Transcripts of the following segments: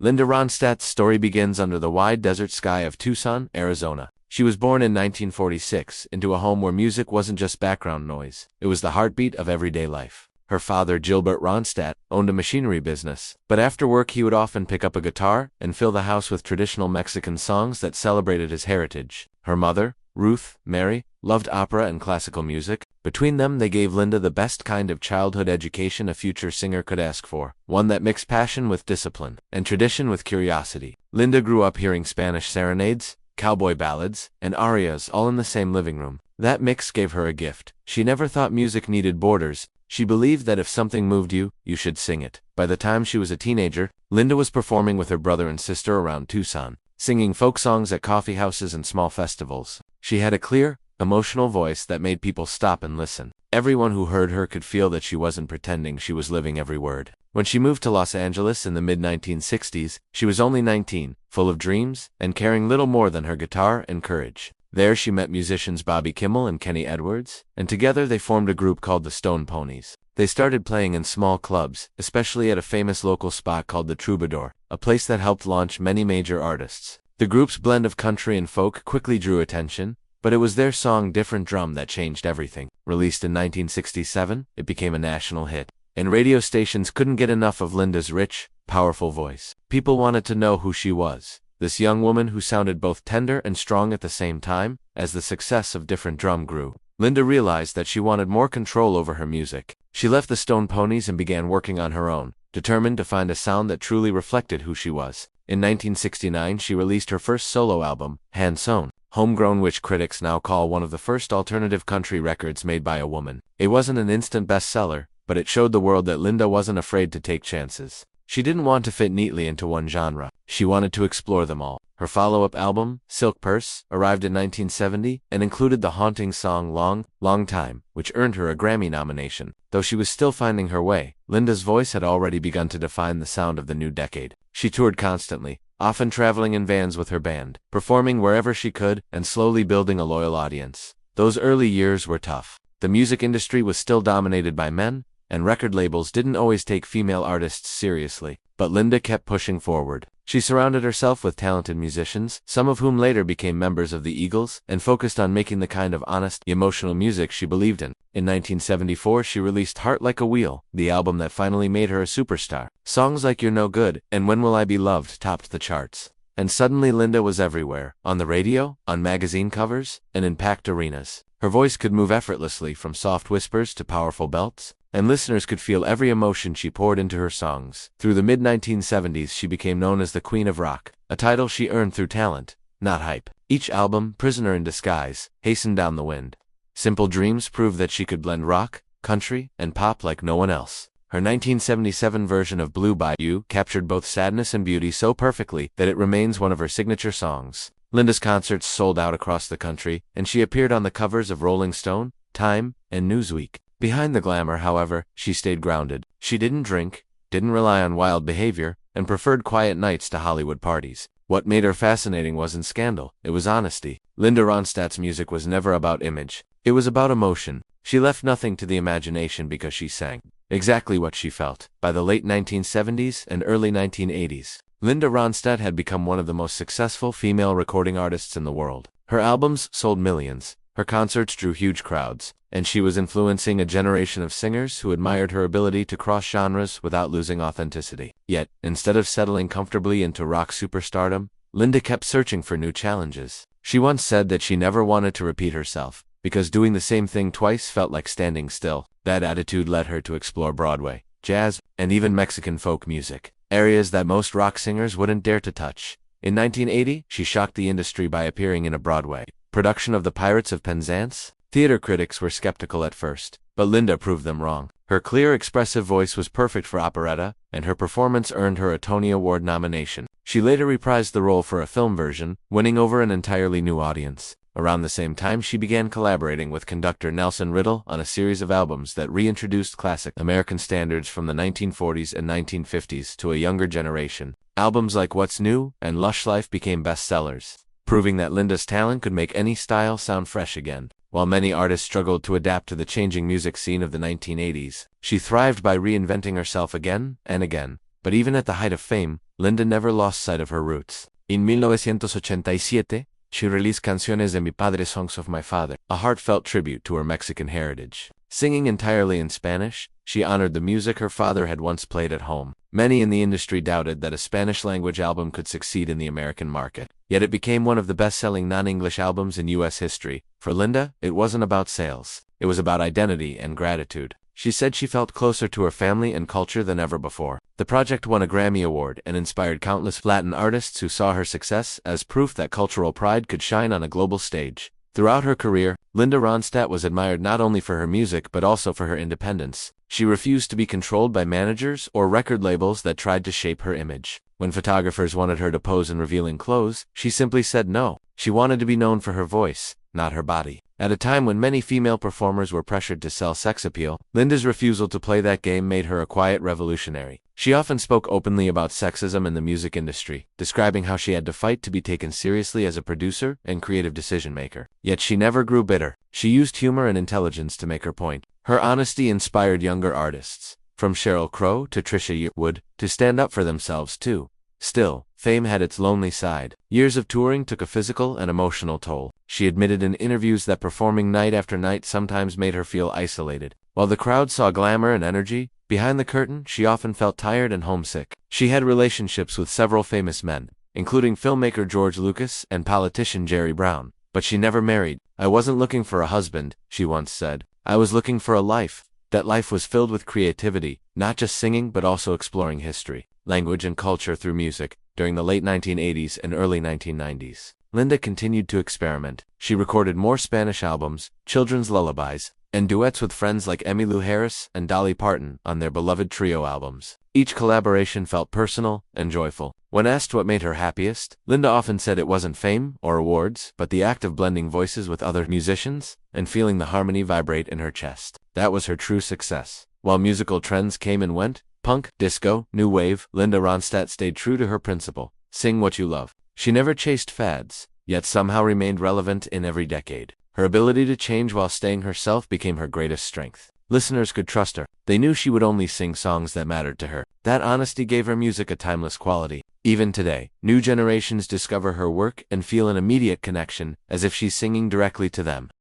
Linda Ronstadt's story begins under the wide desert sky of Tucson, Arizona. She was born in 1946 into a home where music wasn't just background noise, it was the heartbeat of everyday life. Her father, Gilbert Ronstadt, owned a machinery business, but after work he would often pick up a guitar and fill the house with traditional Mexican songs that celebrated his heritage. Her mother, Ruth Mary, loved opera and classical music. Between them, they gave Linda the best kind of childhood education a future singer could ask for, one that mixed passion with discipline and tradition with curiosity. Linda grew up hearing Spanish serenades, cowboy ballads, and arias all in the same living room. That mix gave her a gift. She never thought music needed borders. She believed that if something moved you, you should sing it. By the time she was a teenager, Linda was performing with her brother and sister around Tucson, singing folk songs at coffee houses and small festivals. She had a clear, emotional voice that made people stop and listen. Everyone who heard her could feel that she wasn't pretending, she was living every word. When she moved to Los Angeles in the mid-1960s, she was only 19, full of dreams, and caring little more than her guitar and courage. There she met musicians Bobby Kimmel and Kenny Edwards, and together they formed a group called the Stone Ponies. They started playing in small clubs, especially at a famous local spot called the Troubadour, a place that helped launch many major artists. The group's blend of country and folk quickly drew attention, but it was their song Different Drum that changed everything. Released in 1967, it became a national hit, and radio stations couldn't get enough of Linda's rich, powerful voice. People wanted to know who she was, this young woman who sounded both tender and strong at the same time. As the success of Different Drum grew, Linda realized that she wanted more control over her music. She left the Stone Ponies and began working on her own, determined to find a sound that truly reflected who she was. In 1969, she released her first solo album, Hand Sewn, Homegrown, which critics now call one of the first alternative country records made by a woman. It wasn't an instant bestseller, but it showed the world that Linda wasn't afraid to take chances. She didn't want to fit neatly into one genre. She wanted to explore them all. Her follow-up album, Silk Purse, arrived in 1970 and included the haunting song Long, Long Time, which earned her a Grammy nomination. Though she was still finding her way, Linda's voice had already begun to define the sound of the new decade. She toured constantly, often traveling in vans with her band, performing wherever she could, and slowly building a loyal audience. Those early years were tough. The music industry was still dominated by men, and record labels didn't always take female artists seriously. But Linda kept pushing forward. She surrounded herself with talented musicians, some of whom later became members of the Eagles, and focused on making the kind of honest, emotional music she believed in. In 1974, she released Heart Like a Wheel, the album that finally made her a superstar. Songs like You're No Good and When Will I Be Loved topped the charts. And suddenly Linda was everywhere, on the radio, on magazine covers, and in packed arenas. Her voice could move effortlessly from soft whispers to powerful belts, and listeners could feel every emotion she poured into her songs. Through the mid-1970s, she became known as the Queen of Rock, a title she earned through talent, not hype. Each album, Prisoner in Disguise, Hasten Down the Wind, Simple Dreams, proved that she could blend rock, country, and pop like no one else. Her 1977 version of Blue Bayou captured both sadness and beauty so perfectly that it remains one of her signature songs. Linda's concerts sold out across the country, and she appeared on the covers of Rolling Stone, Time, and Newsweek. Behind the glamour, however, she stayed grounded. She didn't drink, didn't rely on wild behavior, and preferred quiet nights to Hollywood parties. What made her fascinating wasn't scandal, it was honesty. Linda Ronstadt's music was never about image. It was about emotion. She left nothing to the imagination because she sang exactly what she felt. By the late 1970s and early 1980s, Linda Ronstadt had become one of the most successful female recording artists in the world. Her albums sold millions, her concerts drew huge crowds, and she was influencing a generation of singers who admired her ability to cross genres without losing authenticity. Yet, instead of settling comfortably into rock superstardom, Linda kept searching for new challenges. She once said that she never wanted to repeat herself, because doing the same thing twice felt like standing still. That attitude led her to explore Broadway, jazz, and even Mexican folk music, areas that most rock singers wouldn't dare to touch. In 1980, she shocked the industry by appearing in a Broadway production of The Pirates of Penzance. Theater critics were skeptical at first, but Linda proved them wrong. Her clear, expressive voice was perfect for operetta, and her performance earned her a Tony Award nomination. She later reprised the role for a film version, winning over an entirely new audience. Around the same time, she began collaborating with conductor Nelson Riddle on a series of albums that reintroduced classic American standards from the 1940s and 1950s to a younger generation. Albums like What's New and Lush Life became bestsellers, proving that Linda's talent could make any style sound fresh again. While many artists struggled to adapt to the changing music scene of the 1980s, she thrived by reinventing herself again and again. But even at the height of fame, Linda never lost sight of her roots. In 1987, she released Canciones de mi Padre, Songs of My Father, a heartfelt tribute to her Mexican heritage. Singing entirely in Spanish, she honored the music her father had once played at home. Many in the industry doubted that a Spanish-language album could succeed in the American market, yet it became one of the best-selling non-English albums in U.S. history. For Linda, it wasn't about sales. It was about identity and gratitude. She said she felt closer to her family and culture than ever before. The project won a Grammy Award and inspired countless Latin artists who saw her success as proof that cultural pride could shine on a global stage. Throughout her career, Linda Ronstadt was admired not only for her music but also for her independence. She refused to be controlled by managers or record labels that tried to shape her image. When photographers wanted her to pose in revealing clothes, she simply said no. She wanted to be known for her voice, not her body. At a time when many female performers were pressured to sell sex appeal, Linda's refusal to play that game made her a quiet revolutionary. She often spoke openly about sexism in the music industry, describing how she had to fight to be taken seriously as a producer and creative decision-maker. Yet she never grew bitter. She used humor and intelligence to make her point. Her honesty inspired younger artists, from Sheryl Crow to Trisha Yearwood, to stand up for themselves too. Still, fame had its lonely side. Years of touring took a physical and emotional toll. She admitted in interviews that performing night after night sometimes made her feel isolated. While the crowd saw glamour and energy, behind the curtain she often felt tired and homesick. She had relationships with several famous men, including filmmaker George Lucas and politician Jerry Brown. But she never married. "I wasn't looking for a husband," she once said. "I was looking for a life. That life was filled with creativity, not just singing but also exploring history, language and culture through music." During the late 1980s and early 1990s, Linda continued to experiment. She recorded more Spanish albums, children's lullabies, and duets with friends like Emmylou Harris and Dolly Parton on their beloved trio albums. Each collaboration felt personal and joyful. When asked what made her happiest, Linda often said it wasn't fame or awards, but the act of blending voices with other musicians and feeling the harmony vibrate in her chest. That was her true success. While musical trends came and went, punk, disco, new wave, Linda Ronstadt stayed true to her principle: sing what you love. She never chased fads, yet somehow remained relevant in every decade. Her ability to change while staying herself became her greatest strength. Listeners could trust her. They knew she would only sing songs that mattered to her. That honesty gave her music a timeless quality. Even today, new generations discover her work and feel an immediate connection, as if she's singing directly to them.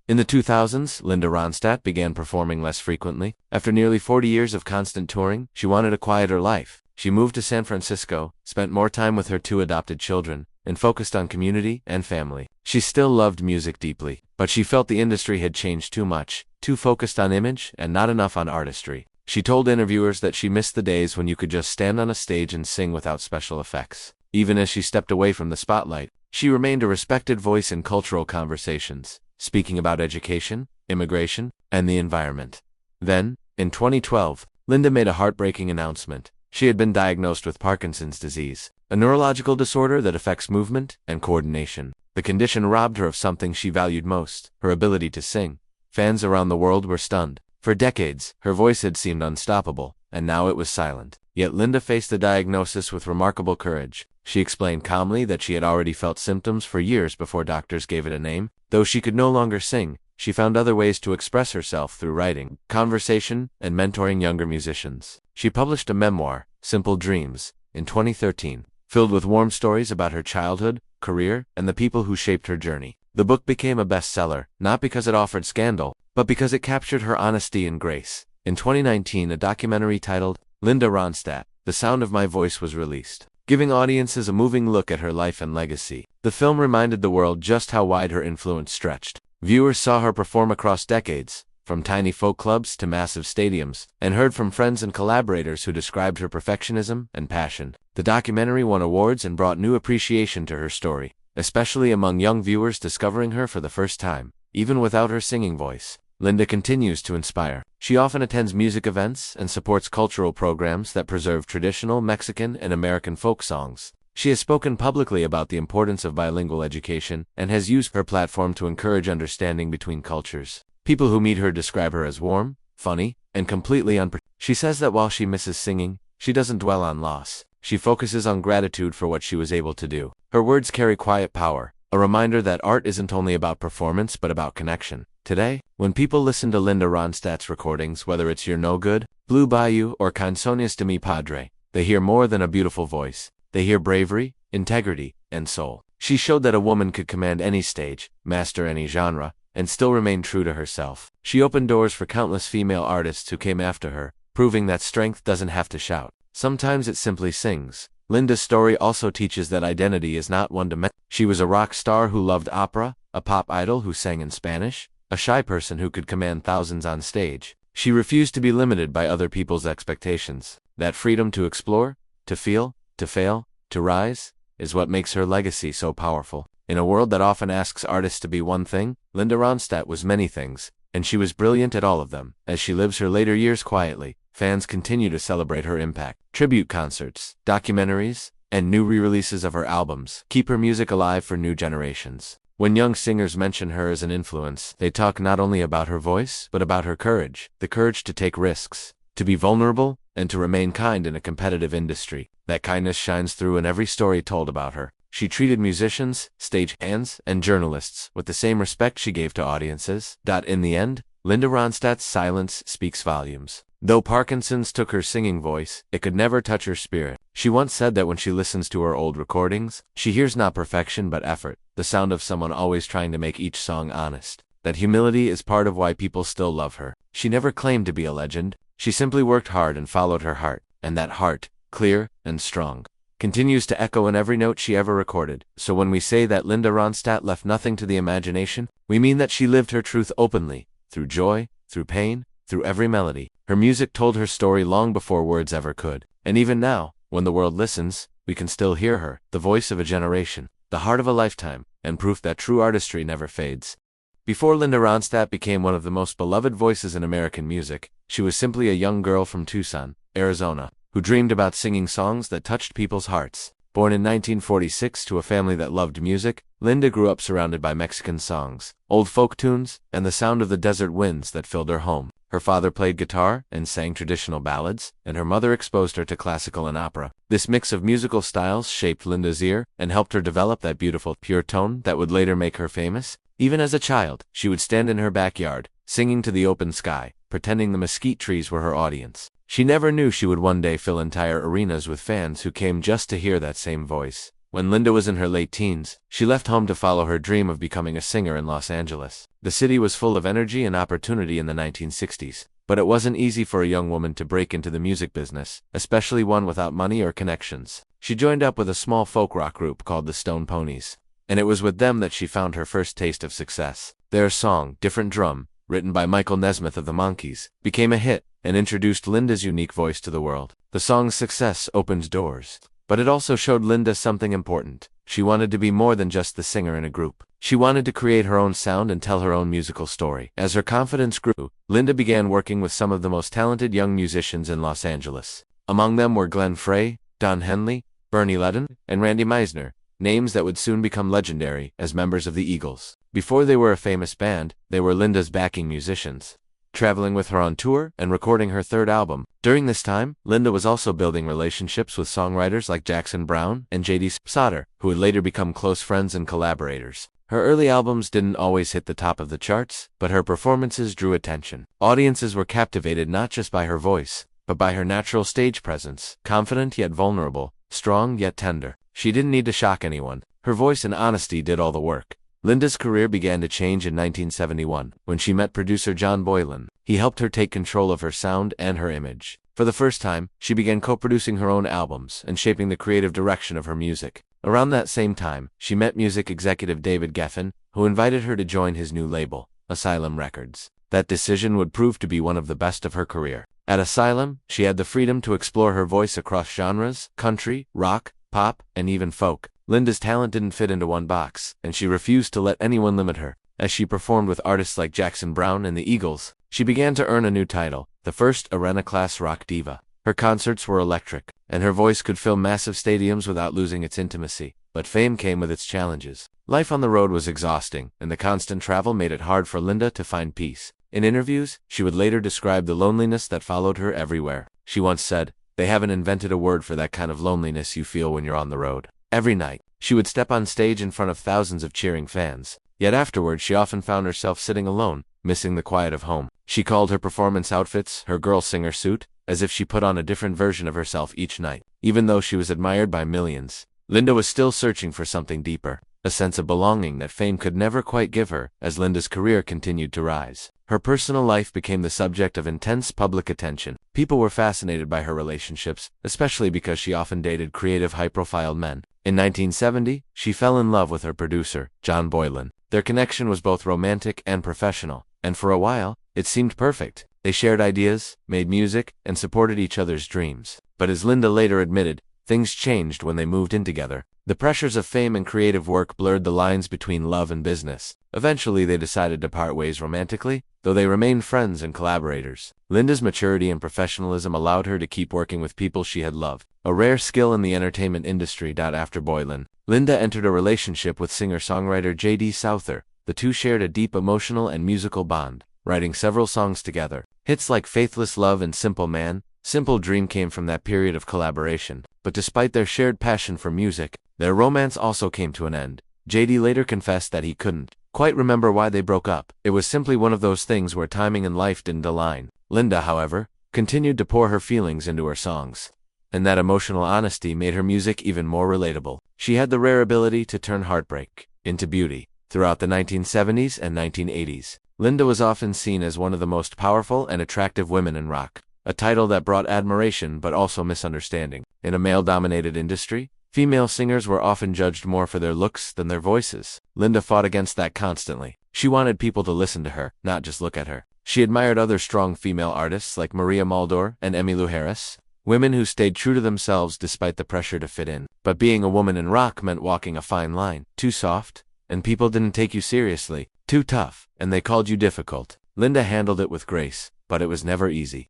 In the 2000s, Linda Ronstadt began performing less frequently. After nearly 40 years of constant touring, she wanted a quieter life. She moved to San Francisco, spent more time with her 2 adopted children, and focused on community and family. She still loved music deeply, but she felt the industry had changed too much, too focused on image and not enough on artistry. She told interviewers that she missed the days when you could just stand on a stage and sing without special effects. Even as she stepped away from the spotlight, she remained a respected voice in cultural conversations, speaking about education, immigration, and the environment. Then, in 2012, Linda made a heartbreaking announcement. She had been diagnosed with Parkinson's disease, a neurological disorder that affects movement and coordination. The condition robbed her of something she valued most: her ability to sing. Fans around the world were stunned. For decades, her voice had seemed unstoppable, and now it was silent. Yet Linda faced the diagnosis with remarkable courage. She explained calmly that she had already felt symptoms for years before doctors gave it a name. Though she could no longer sing, she found other ways to express herself through writing, conversation, and mentoring younger musicians. She published a memoir, Simple Dreams, in 2013, filled with warm stories about her childhood, career, and the people who shaped her journey. The book became a bestseller, not because it offered scandal, but because it captured her honesty and grace. In 2019, a documentary titled Linda Ronstadt, The Sound of My Voice was released, giving audiences a moving look at her life and legacy. The film reminded the world just how wide her influence stretched. Viewers saw her perform across decades, from tiny folk clubs to massive stadiums, and heard from friends and collaborators who described her perfectionism and passion. The documentary won awards and brought new appreciation to her story, especially among young viewers discovering her for the first time. Even without her singing voice, Linda continues to inspire. She often attends music events and supports cultural programs that preserve traditional Mexican and American folk songs. She has spoken publicly about the importance of bilingual education and has used her platform to encourage understanding between cultures. People who meet her describe her as warm, funny, and completely unpretentious. She says that while she misses singing, she doesn't dwell on loss. She focuses on gratitude for what she was able to do. Her words carry quiet power, a reminder that art isn't only about performance but about connection. Today, when people listen to Linda Ronstadt's recordings, whether it's You're No Good, Blue Bayou, or Canciones de mi Padre, They hear more than a beautiful voice. They hear bravery, integrity, and soul. She showed that a woman could command any stage, master any genre, and still remain true to herself. She opened doors for countless female artists who came after her, proving that strength doesn't have to shout. Sometimes it simply sings. Linda's story also teaches that identity is not one-dimensional. She was a rock star who loved opera, a pop idol who sang in Spanish, a shy person who could command thousands on stage. She refused to be limited by other people's expectations. That freedom to explore, to feel, to fail, to rise, is what makes her legacy so powerful. In a world that often asks artists to be one thing, Linda Ronstadt was many things, and she was brilliant at all of them. As she lives her later years quietly, fans continue to celebrate her impact. Tribute concerts, documentaries, and new re-releases of her albums keep her music alive for new generations. When young singers mention her as an influence, they talk not only about her voice, but about her courage, the courage to take risks, to be vulnerable, and to remain kind in a competitive industry. That kindness shines through in every story told about her. She treated musicians, stage hands, and journalists with the same respect she gave to audiences. In the end, Linda Ronstadt's silence speaks volumes. Though Parkinson's took her singing voice, it could never touch her spirit. She once said that when she listens to her old recordings, she hears not perfection but effort, the sound of someone always trying to make each song honest. That humility is part of why people still love her. She never claimed to be a legend. She simply worked hard and followed her heart, and that heart, clear and strong, continues to echo in every note she ever recorded. So when we say that Linda Ronstadt left nothing to the imagination, we mean that she lived her truth openly, through joy, through pain, through every melody. Her music told her story long before words ever could. And even now, when the world listens, we can still hear her, the voice of a generation, the heart of a lifetime, and proof that true artistry never fades. Before Linda Ronstadt became one of the most beloved voices in American music, she was simply a young girl from Tucson, Arizona, who dreamed about singing songs that touched people's hearts. Born in 1946 to a family that loved music, Linda grew up surrounded by Mexican songs, old folk tunes, and the sound of the desert winds that filled her home. Her father played guitar and sang traditional ballads, and her mother exposed her to classical and opera. This mix of musical styles shaped Linda's ear and helped her develop that beautiful, pure tone that would later make her famous. Even as a child, she would stand in her backyard, singing to the open sky, pretending the mesquite trees were her audience. She never knew she would one day fill entire arenas with fans who came just to hear that same voice. When Linda was in her late teens, she left home to follow her dream of becoming a singer in Los Angeles. The city was full of energy and opportunity in the 1960s, but it wasn't easy for a young woman to break into the music business, especially one without money or connections. She joined up with a small folk rock group called the Stone Ponies, and it was with them that she found her first taste of success. Their song, Different Drum, written by Michael Nesmith of the Monkees, became a hit and introduced Linda's unique voice to the world. The song's success opened doors, but it also showed Linda something important. She wanted to be more than just the singer in a group. She wanted to create her own sound and tell her own musical story. As her confidence grew, Linda began working with some of the most talented young musicians in Los Angeles. Among them were Glenn Frey, Don Henley, Bernie Leadon, and Randy Meisner, names that would soon become legendary as members of the Eagles. Before they were a famous band, they were Linda's backing musicians, traveling with her on tour and recording her third album. During this time, Linda was also building relationships with songwriters like Jackson Browne and J.D. Soder, who would later become close friends and collaborators. Her early albums didn't always hit the top of the charts, but her performances drew attention. Audiences were captivated not just by her voice, but by her natural stage presence, confident yet vulnerable, strong yet tender. She didn't need to shock anyone. Her voice and honesty did all the work. Linda's career began to change in 1971, when she met producer John Boylan. He helped her take control of her sound and her image. For the first time, she began co-producing her own albums and shaping the creative direction of her music. Around that same time, she met music executive David Geffen, who invited her to join his new label, Asylum Records. That decision would prove to be one of the best of her career. At Asylum, she had the freedom to explore her voice across genres: country, rock, pop, and even folk. Linda's talent didn't fit into one box, and she refused to let anyone limit her. As she performed with artists like Jackson Browne and the Eagles, she began to earn a new title, the first arena-class rock diva. Her concerts were electric, and her voice could fill massive stadiums without losing its intimacy. But fame came with its challenges. Life on the road was exhausting, and the constant travel made it hard for Linda to find peace. In interviews, she would later describe the loneliness that followed her everywhere. She once said, "They haven't invented a word for that kind of loneliness you feel when you're on the road." Every night, she would step on stage in front of thousands of cheering fans. Yet afterward, she often found herself sitting alone, missing the quiet of home. She called her performance outfits her girl singer suit, as if she put on a different version of herself each night. Even though she was admired by millions, Linda was still searching for something deeper, a sense of belonging that fame could never quite give her. As Linda's career continued to rise, her personal life became the subject of intense public attention. People were fascinated by her relationships, especially because she often dated creative, high-profile men. In 1970, she fell in love with her producer, John Boylan. Their connection was both romantic and professional, and for a while, it seemed perfect. They shared ideas, made music, and supported each other's dreams. But as Linda later admitted, things changed when they moved in together. The pressures of fame and creative work blurred the lines between love and business. Eventually, they decided to part ways romantically, though they remained friends and collaborators. Linda's maturity and professionalism allowed her to keep working with people she had loved, a rare skill in the entertainment industry. After Boylan, Linda entered a relationship with singer-songwriter J.D. Souther. The two shared a deep emotional and musical bond, writing several songs together. Hits like Faithless Love and Simple Man, Simple Dream came from that period of collaboration. But despite their shared passion for music, their romance also came to an end. J.D. later confessed that he couldn't quite remember why they broke up. It was simply one of those things where timing and life didn't align. Linda, however, continued to pour her feelings into her songs, and that emotional honesty made her music even more relatable. She had the rare ability to turn heartbreak into beauty. Throughout the 1970s and 1980s, Linda was often seen as one of the most powerful and attractive women in rock, a title that brought admiration but also misunderstanding. In a male-dominated industry, female singers were often judged more for their looks than their voices. Linda fought against that constantly. She wanted people to listen to her, not just look at her. She admired other strong female artists like Maria Muldaur and Emmylou Harris, women who stayed true to themselves despite the pressure to fit in. But being a woman in rock meant walking a fine line. Too soft, and people didn't take you seriously. Too tough, and they called you difficult. Linda handled it with grace, but it was never easy.